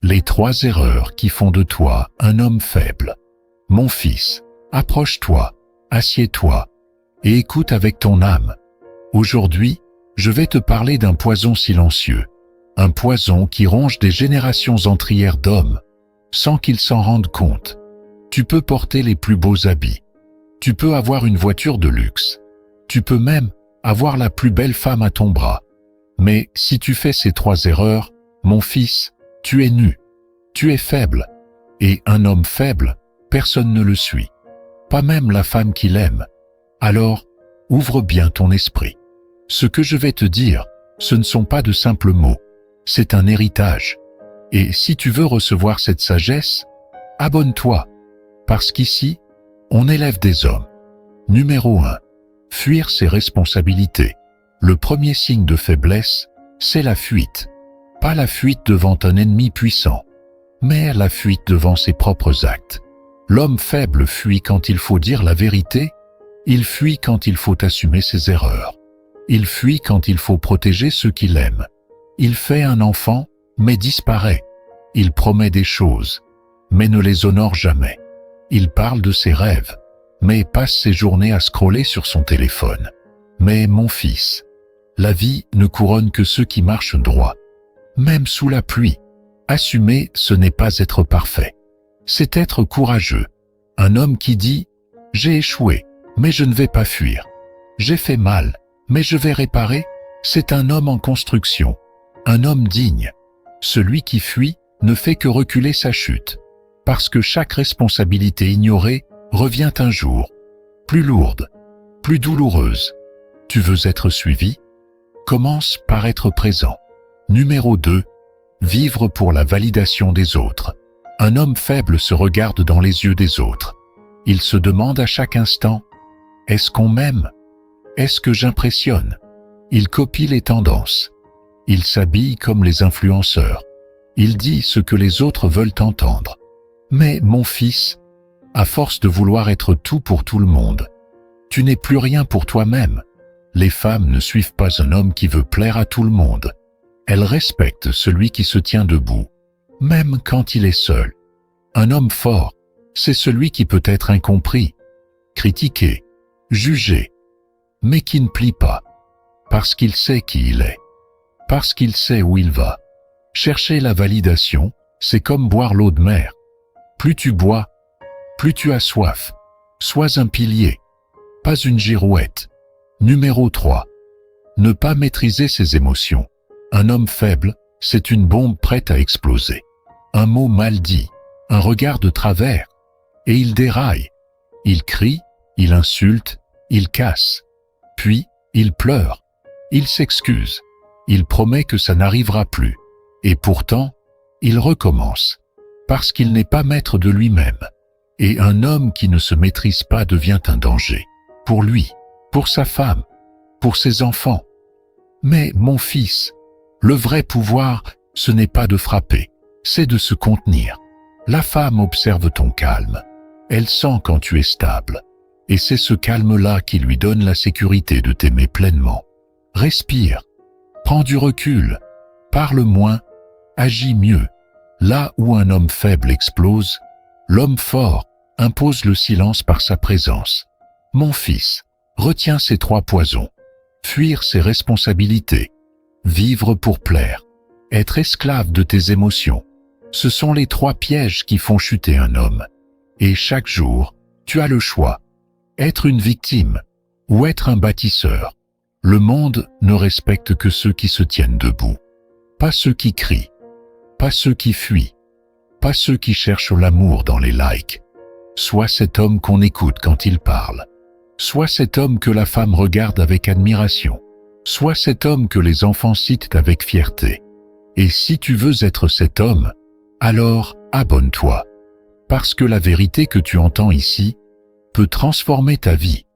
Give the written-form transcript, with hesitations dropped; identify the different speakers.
Speaker 1: Les 3 erreurs qui font de toi un homme faible. Mon fils, approche-toi, assieds-toi, et écoute avec ton âme. Aujourd'hui, je vais te parler d'un poison silencieux, un poison qui ronge des générations entières d'hommes, sans qu'ils s'en rendent compte. Tu peux porter les plus beaux habits, tu peux avoir une voiture de luxe, tu peux même avoir la plus belle femme à ton bras. Mais si tu fais ces 3 erreurs, mon fils, tu es nu, tu es faible, et un homme faible, personne ne le suit, pas même la femme qu'il aime. Alors, ouvre bien ton esprit. Ce que je vais te dire, ce ne sont pas de simples mots, c'est un héritage. Et si tu veux recevoir cette sagesse, abonne-toi, parce qu'ici, on élève des hommes. Numéro 1. Fuir ses responsabilités. Le premier signe de faiblesse, c'est la fuite. Pas la fuite devant un ennemi puissant, mais la fuite devant ses propres actes. L'homme faible fuit quand il faut dire la vérité, il fuit quand il faut assumer ses erreurs. Il fuit quand il faut protéger ceux qu'il aime. Il fait un enfant, mais disparaît. Il promet des choses, mais ne les honore jamais. Il parle de ses rêves, mais passe ses journées à scroller sur son téléphone. Mais mon fils, la vie ne couronne que ceux qui marchent droit. Même sous la pluie, assumer, ce n'est pas être parfait. C'est être courageux. Un homme qui dit « J'ai échoué, mais je ne vais pas fuir. J'ai fait mal, mais je vais réparer », c'est un homme en construction, un homme digne. Celui qui fuit ne fait que reculer sa chute, parce que chaque responsabilité ignorée revient un jour, plus lourde, plus douloureuse. Tu veux être suivi? Commence par être présent. Numéro 2. Vivre pour la validation des autres. Un homme faible se regarde dans les yeux des autres. Il se demande à chaque instant « Est-ce qu'on m'aime? Est-ce que j'impressionne ?» Il copie les tendances. Il s'habille comme les influenceurs. Il dit ce que les autres veulent entendre. Mais mon fils, à force de vouloir être tout pour tout le monde, tu n'es plus rien pour toi-même. Les femmes ne suivent pas un homme qui veut plaire à tout le monde. Elles respectent celui qui se tient debout, même quand il est seul. Un homme fort, c'est celui qui peut être incompris, critiqué, jugé, mais qui ne plie pas, parce qu'il sait qui il est, parce qu'il sait où il va. Chercher la validation, c'est comme boire l'eau de mer. Plus tu bois, plus tu as soif. Sois un pilier, pas une girouette. Numéro 3. Ne pas maîtriser ses émotions. Un homme faible, c'est une bombe prête à exploser. Un mot mal dit, un regard de travers, et il déraille. Il crie, il insulte, il casse. Puis, il pleure, il s'excuse, il promet que ça n'arrivera plus. Et pourtant, il recommence, parce qu'il n'est pas maître de lui-même. Et un homme qui ne se maîtrise pas devient un danger, pour lui, pour sa femme, pour ses enfants. Mais mon fils, le vrai pouvoir, ce n'est pas de frapper, c'est de se contenir. La femme observe ton calme, elle sent quand tu es stable, et c'est ce calme-là qui lui donne la sécurité de t'aimer pleinement. Respire, prends du recul, parle moins, agis mieux. Là où un homme faible explose, l'homme fort impose le silence par sa présence. Mon fils, retiens ces 3 poisons. Fuir ses responsabilités, vivre pour plaire, être esclave de tes émotions. Ce sont les 3 pièges qui font chuter un homme. Et chaque jour, tu as le choix. Être une victime ou être un bâtisseur. Le monde ne respecte que ceux qui se tiennent debout. Pas ceux qui crient, pas ceux qui fuient, pas ceux qui cherchent l'amour dans les likes. Sois cet homme qu'on écoute quand il parle. Sois cet homme que la femme regarde avec admiration. Sois cet homme que les enfants citent avec fierté. Et si tu veux être cet homme, alors abonne-toi. Parce que la vérité que tu entends ici peut transformer ta vie.